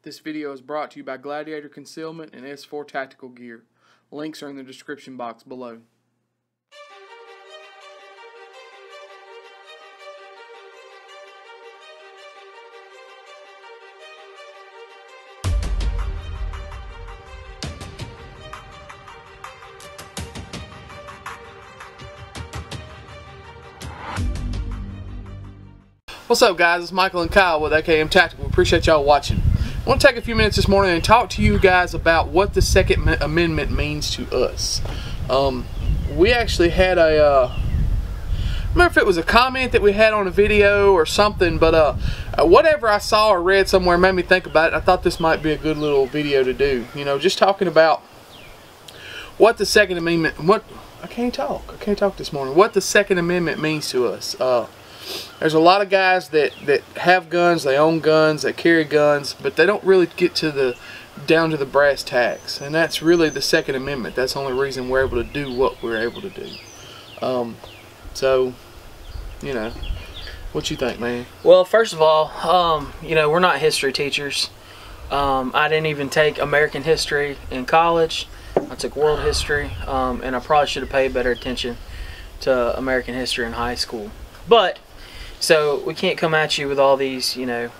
This video is brought to you by Gladiator Concealment and S4 Tactical Gear. Links are in the description box below. What's up, guys? It's Michael and Kyle with AKM Tactical. Appreciate y'all watching. I want to take a few minutes this morning and talk to you guys about what the Second Amendment means to us. We actually had a, I remember if it was a comment that we had on a video or something, but whatever I saw or read somewhere made me think about it. I thought this might be a good little video to do. You know, just talking about what the Second Amendment, I can't talk this morning. What the Second Amendment means to us. There's a lot of guys that have guns, they own guns, they carry guns, but they don't really get to down to the brass tacks, and that's really the Second Amendment. That's the only reason we're able to do what we're able to do. So, you know, what you think, man? Well, first of all, you know, we're not history teachers. I didn't even take American history in college. I took world history, and I probably should have paid better attention to American history in high school. But so we can't come at you with all these, you know,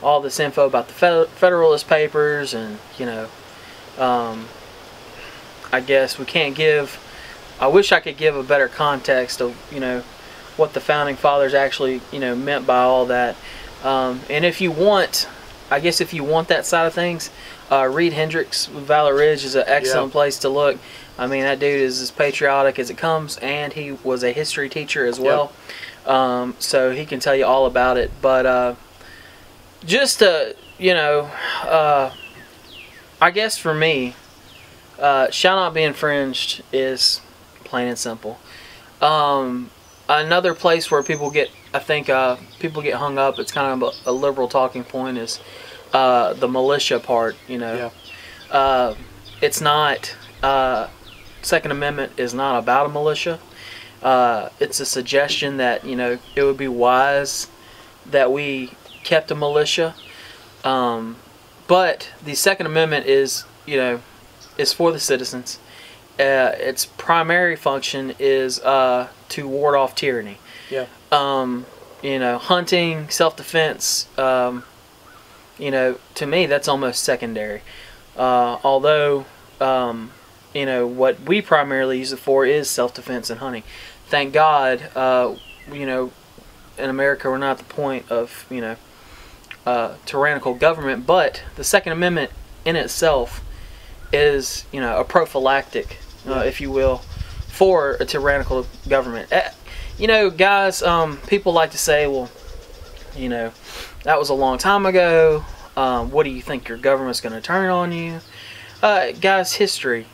all this info about the Federalist Papers, and you know, I guess we can't give. I wish I could give a better context of, you know, what the founding fathers actually, you know, meant by all that. And if you want, I guess if you want that side of things, Reed Hendricks with Valor Ridge is an excellent place to look. I mean, that dude is as patriotic as it comes, and he was a history teacher as well. So he can tell you all about it. But just to, you know, I guess for me, shall not be infringed is plain and simple. Another place where people get, I think, people get hung up, it's kind of a liberal talking point, is the militia part, you know. Yeah. It's not, Second Amendment is not about a militia. It's a suggestion that, you know, it would be wise that we kept a militia. But the Second Amendment is, you know, is for the citizens. Its primary function is to ward off tyranny. Yeah. You know, hunting, self-defense, you know, to me that's almost secondary. Although, you know, what we primarily use it for is self-defense and hunting. Thank God, you know, in America we're not at the point of, you know, tyrannical government, but the Second Amendment in itself is, you know, a prophylactic, if you will, for a tyrannical government. You know, guys, people like to say, well, you know, that was a long time ago. What do you think your government's going to turn on you? Guys, history.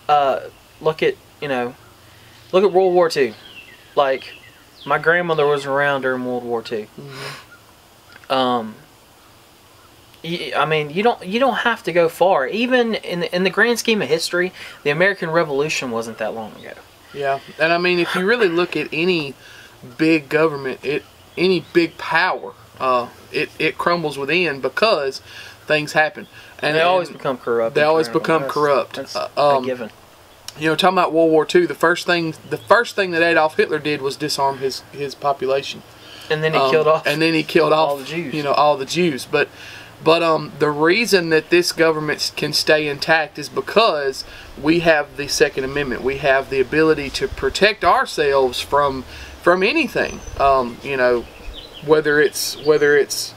Look at, you know, look at World War II. Like, my grandmother was around during World War II. Mm-hmm. I mean, you don't have to go far. Even in the grand scheme of history, the American Revolution wasn't that long ago. Yeah, and I mean, if you really look at any big government, any big power, it crumbles within because things happen, and they always become corrupt. They always become corrupt. That's a given. You know, talking about World War II, the first thing that Adolf Hitler did was disarm his population, and then he killed off. And then he killed off all the Jews. You know, all the Jews. But the reason that this government can stay intact is because we have the Second Amendment. We have the ability to protect ourselves from anything. You know, whether it's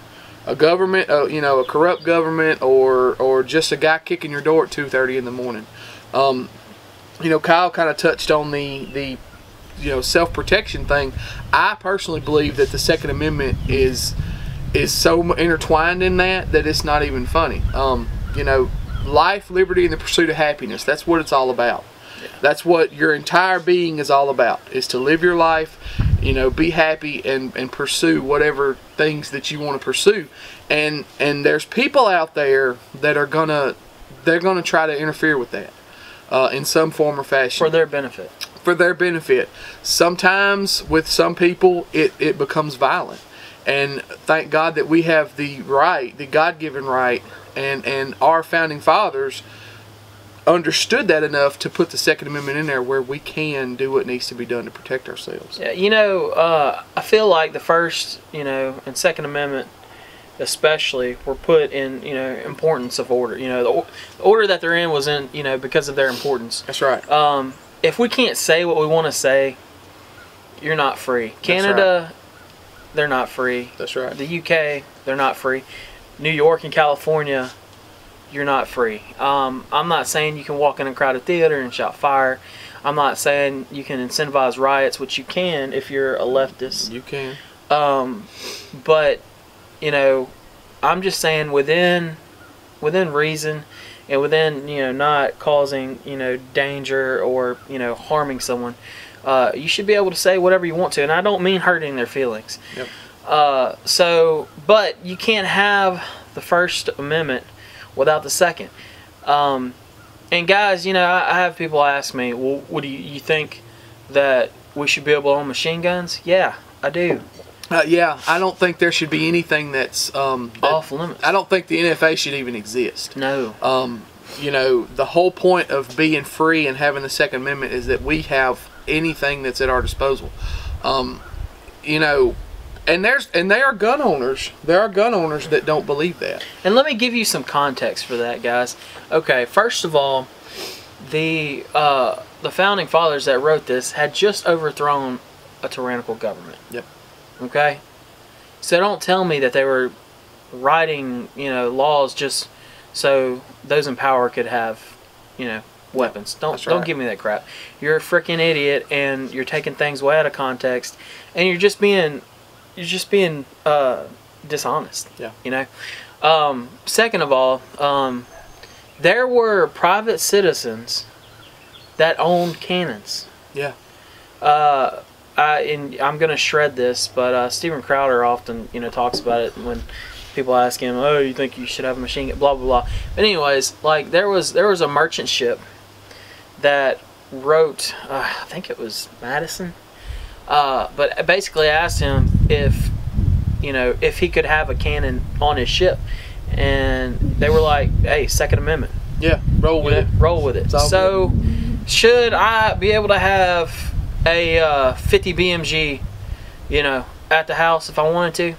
a government, you know, a corrupt government, or just a guy kicking your door at 2:30 in the morning. You know, Kyle kind of touched on the you know, self-protection thing. I personally believe that the Second Amendment is so intertwined in that it's not even funny. You know, life, liberty, and the pursuit of happiness. That's what it's all about. Yeah. That's what your entire being is all about, is to live your life, you know, be happy and pursue whatever things that you want to pursue. And there's people out there that they're gonna try to interfere with that in some form or fashion. For their benefit. For their benefit. Sometimes with some people it becomes violent. And thank God that we have the right, the God-given right, and our founding fathers understood that enough to put the Second Amendment in there where we can do what needs to be done to protect ourselves. Yeah, you know, I feel like the First, you know, and Second Amendment especially were put in, you know, importance of order. You know, the order that they're in was in, you know, because of their importance. That's right. If we can't say what we want to say, you're not free. Canada, they're not free. That's right. The UK, they're not free. New York and California, you're not free. I'm not saying you can walk in a crowded theater and shout fire. I'm not saying you can incentivize riots, which you can if you're a leftist. You can. But, you know, I'm just saying within reason and within, you know, not causing, you know, danger or, you know, harming someone, you should be able to say whatever you want to. And I don't mean hurting their feelings. Yep. But you can't have the First Amendment without the Second. And guys, you know, I have people ask me, well, what do you think that we should be able to own machine guns? Yeah, I do. Yeah, I don't think there should be anything that's off limits. I don't think the NFA should even exist. No. You know, the whole point of being free and having the Second Amendment is that we have anything that's at our disposal. You know, and they are gun owners. There are gun owners that don't believe that. And let me give you some context for that, guys. Okay, first of all, the founding fathers that wrote this had just overthrown a tyrannical government. Yep. Okay? So don't tell me that they were writing, you know, laws just so those in power could have, you know, weapons. Don't give me that crap. You're a freaking idiot, and you're taking things way out of context, and you're just being dishonest. Yeah. You know? Second of all, there were private citizens that owned cannons. Yeah. And I'm going to shred this, but Steven Crowder often, you know, talks about it when people ask him, "Oh, you think you should have a machine gun?" Blah blah blah. But anyways, like there was a merchant ship that wrote, I think it was Madison, but basically asked him if, you know, if he could have a cannon on his ship, and they were like, "Hey, Second Amendment." Yeah, roll with it. Roll with it. So, should I be able to have a 50 BMG, you know, at the house if I wanted to?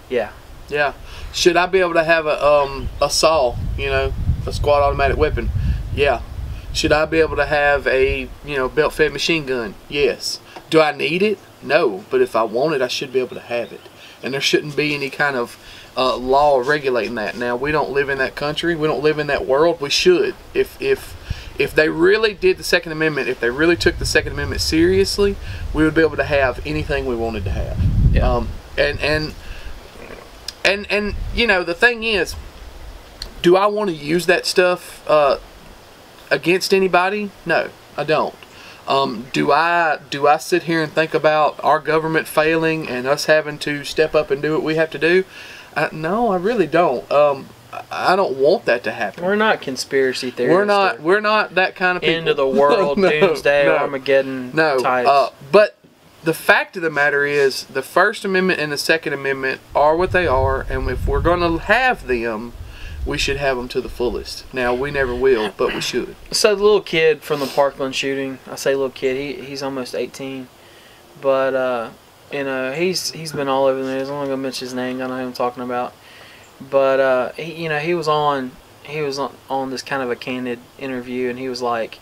Yeah. Yeah. Should I be able to have a saw, you know, a squad automatic weapon? Yeah. Should I be able to have a, you know, belt-fed machine gun? Yes. Do I need it? No. But if I want it, I should be able to have it. And there shouldn't be any kind of law regulating that. Now, we don't live in that country. We don't live in that world. We should. If they really did the Second Amendment, if they really took the Second Amendment seriously, we would be able to have anything we wanted to have. Yeah. And you know, the thing is, do I want to use that stuff against anybody? No, I don't. Do I sit here and think about our government failing and us having to step up and do what we have to do? No, I really don't. I don't want that to happen. We're not conspiracy theorists. We're not that kind of people. End of the world, doomsday, Armageddon types. But the fact of the matter is, the First Amendment and the Second Amendment are what they are, and if we're going to have them, we should have them to the fullest. Now, we never will, but we should. So the little kid from the Parkland shooting, I say little kid, he's almost 18, but you know, he's been all over the news. I'm not gonna mention his name. I know who I'm talking about. But he was on this kind of a candid interview, and he was like,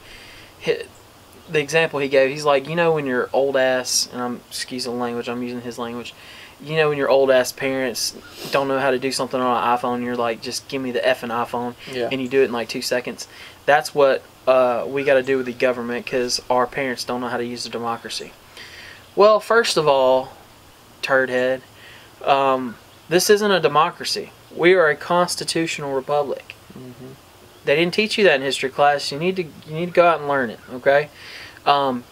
the example he gave, he's like, you know, when your old ass, and excuse the language, I'm using his language, you know, when your old ass parents don't know how to do something on an iPhone, you're like, just give me the effing iPhone, yeah. And you do it in like 2 seconds. That's what we got to do with the government, because our parents don't know how to use the democracy. Well, first of all, turd head, this isn't a democracy. We are a constitutional republic. Mm-hmm. They didn't teach you that in history class. You need to go out and learn it. Okay,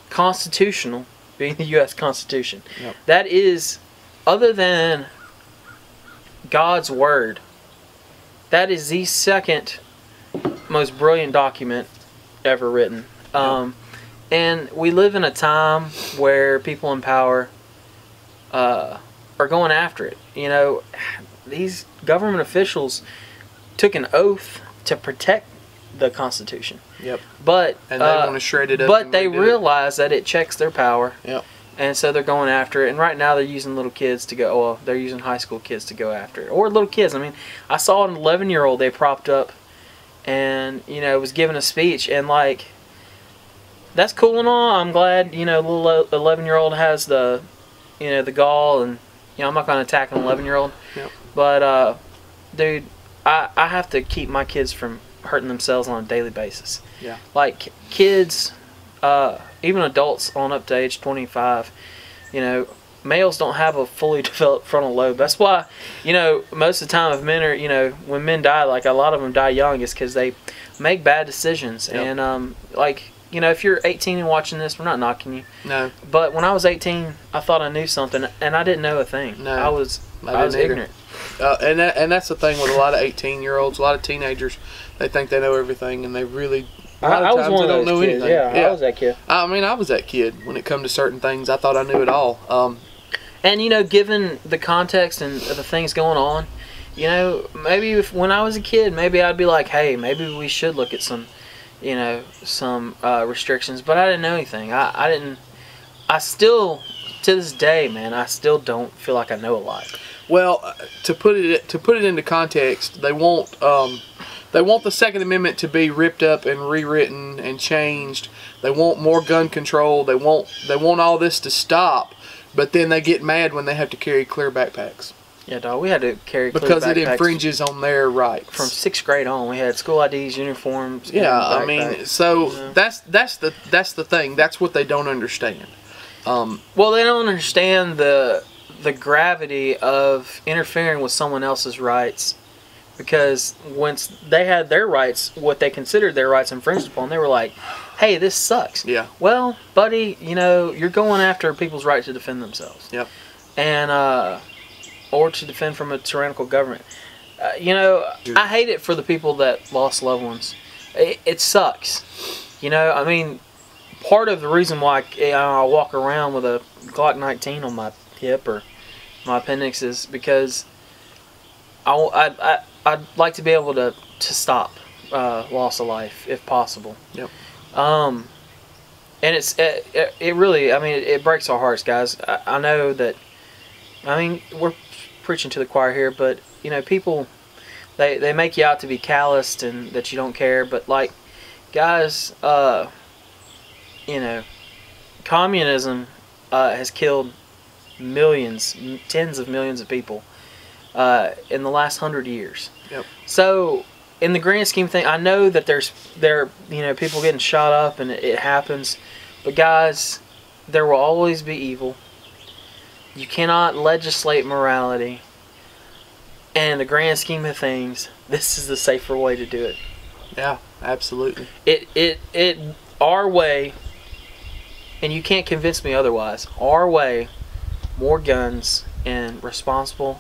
constitutional being the U.S. Constitution. Yep. That is, other than God's word, that is the second most brilliant document ever written. And we live in a time where people in power are going after it. You know, these government officials took an oath to protect the Constitution. Yep. But and they want to shred it up. But they realize that it checks their power. Yep. And so they're going after it. And right now they're using little kids to go. Well, they're using high school kids to go after it, or little kids. I mean, I saw an 11-year-old they propped up, and you know, was giving a speech, and like, that's cool and all. I'm glad, you know, little 11-year-old has the, you know, the gall, and you know, I'm not going to attack an 11-year-old. Yep. But dude, I have to keep my kids from hurting themselves on a daily basis. Yeah. Like kids, even adults on up to age 25, you know, males don't have a fully developed frontal lobe. That's why, you know, most of the time if men are, you know, when men die, like a lot of them die young, is because they make bad decisions. Yep. And like, you know, if you're 18 and watching this, we're not knocking you. No. But when I was 18, I thought I knew something, and I didn't know a thing. No. I was ignorant. And that's the thing with a lot of 18-year-olds, a lot of teenagers. They think they know everything, and they really. I was one of those kids. Yeah, I was that kid. I mean, I was that kid. When it come to certain things, I thought I knew it all. And you know, given the context and the things going on, you know, maybe when I was a kid, maybe I'd be like, hey, maybe we should look at some, you know, some restrictions. But I didn't know anything. I didn't. I still, to this day, man, I still don't feel like I know a lot. Well, to put it into context, they want the Second Amendment to be ripped up and rewritten and changed. They want more gun control. They want all this to stop, but then they get mad when they have to carry clear backpacks. Yeah, dog. We had to carry clear because backpacks it infringes on their rights. From 6th grade on, we had school IDs, uniforms. Yeah, I mean, so you know. that's the thing. That's what they don't understand. Well, they don't understand the gravity of interfering with someone else's rights, because once they had their rights, what they considered their rights infringed upon, they were like, hey, this sucks. Yeah. Well, buddy, you know, you're going after people's right to defend themselves. Yep. And or to defend from a tyrannical government. You know, I hate it for the people that lost loved ones. It sucks. You know, I mean, part of the reason why I walk around with a Glock 19 on my hip or my appendix is because I'd like to be able to stop loss of life if possible. Yep. And it really, I mean, it breaks our hearts, guys. I know that, I mean, we're preaching to the choir here, but you know, people, they make you out to be calloused and that you don't care, but like, guys, you know, communism has killed millions, tens of millions of people in the last 100 years. Yep. So in the grand scheme of things, I know that there you know, people getting shot up and it happens, but guys, there will always be evil. You cannot legislate morality, and in the grand scheme of things, this is the safer way to do it. Yeah, absolutely. Our way, and you can't convince me otherwise, our way, more guns in responsible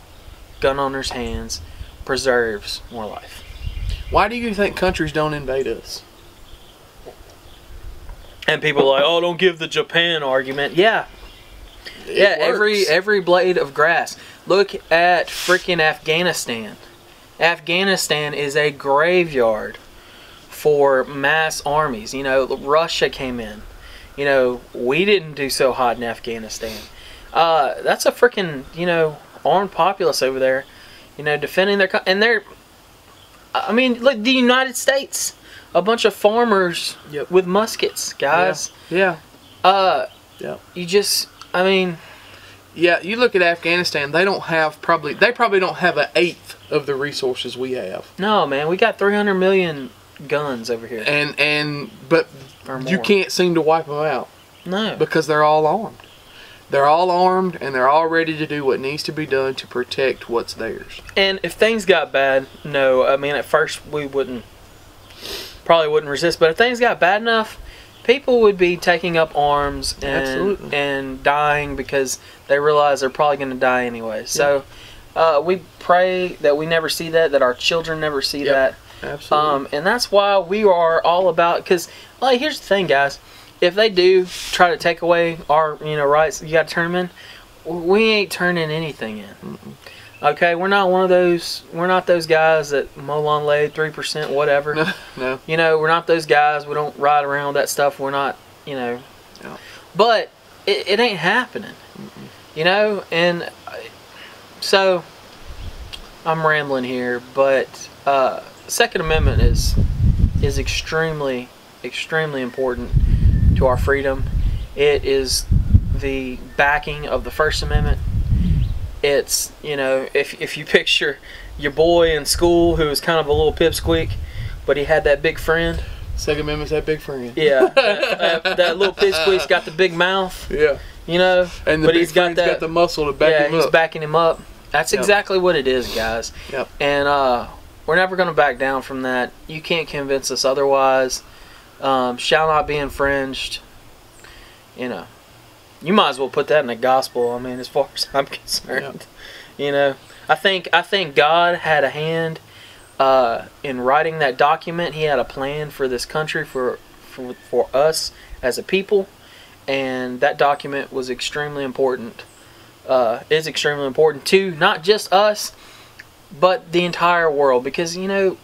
gun owners' hands preserves more life. Why do you think countries don't invade us? And people are like, oh, don't give the Japan argument. Yeah. It works. Every blade of grass. Look at freaking Afghanistan. Afghanistan is a graveyard for mass armies. You know, Russia came in. You know, we didn't do so hot in Afghanistan. That's a freaking, you know, armed populace over there, you know, defending their and they're, I mean, look, the United States, a bunch of farmers with muskets, guys. Yeah. Yeah. You just, I mean. Yeah, you look at Afghanistan, they probably don't have an eighth of the resources we have. No, man, we got 300 million guns over here. But you can't seem to wipe them out. No. Because they're all armed. They're all armed, and they're all ready to do what needs to be done to protect what's theirs. And if things got bad, no, I mean, at first we probably wouldn't resist, but if things got bad enough, people would be taking up arms and dying because they realize they're probably going to die anyway. So we pray that we never see that our children never see that. Absolutely. And that's why we are all about, because, like, here's the thing, guys. If they do try to take away our, you know, rights, you got to turn them in. we ain't turning anything in. Okay, we're not one of those. We're not those guys that mow lawn laid 3%, whatever. No. You know, we're not those guys. We don't ride around with that stuff. We're not. You know. No. But it ain't happening. You know, and so I'm rambling here, but Second Amendment is extremely important to our freedom. It is the backing of the First Amendment. It's, you know, if you picture your boy in school who was kind of a little pipsqueak, but he had that big friend. Second Amendment's that big friend. Yeah, that little pipsqueak's got the big mouth. Yeah. You know, and the but big he's got friend's got the muscle to back him up. Yeah, he's backing him up. That's exactly what it is, guys. Yep. And we're never going to back down from that. You can't convince us otherwise. Shall not be infringed. You know, you might as well put that in the gospel. I mean, as far as I'm concerned, you know, I think God had a hand in writing that document. He had a plan for this country, for us as a people, and that document was extremely important. Is extremely important to not just us, but the entire world, because, you know,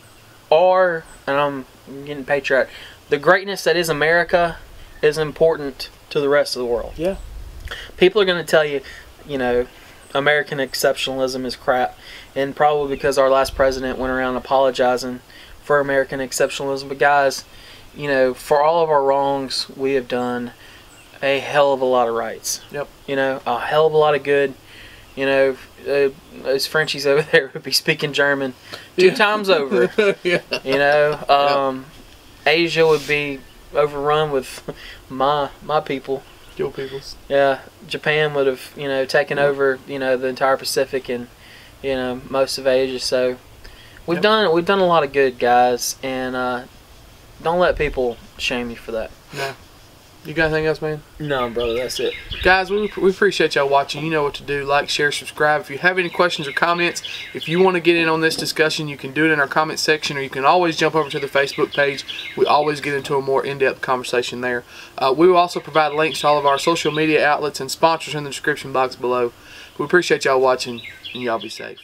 and I'm getting patriotic, the greatness that is America is important to the rest of the world. Yeah. People are going to tell you, you know, American exceptionalism is crap, and probably because our last president went around apologizing for American exceptionalism. But guys, you know, for all of our wrongs, we have done a hell of a lot of rights. Yep. You know, a hell of a lot of good. You know, those Frenchies over there would be speaking German 2 times over. Yeah. You know, Asia would be overrun with my people. Your peoples. Yeah, Japan would have, you know, taken over, you know, the entire Pacific and, you know, most of Asia. So we've done a lot of good, guys, and don't let people shame you for that. No. You got anything else, man? No, brother, that's it. Guys, we appreciate y'all watching. You know what to do. Like, share, subscribe. If you have any questions or comments, if you want to get in on this discussion, you can do it in our comment section, or you can always jump over to the Facebook page. We always get into a more in-depth conversation there. We will also provide links to all of our social media outlets and sponsors in the description box below. We appreciate y'all watching, and y'all be safe.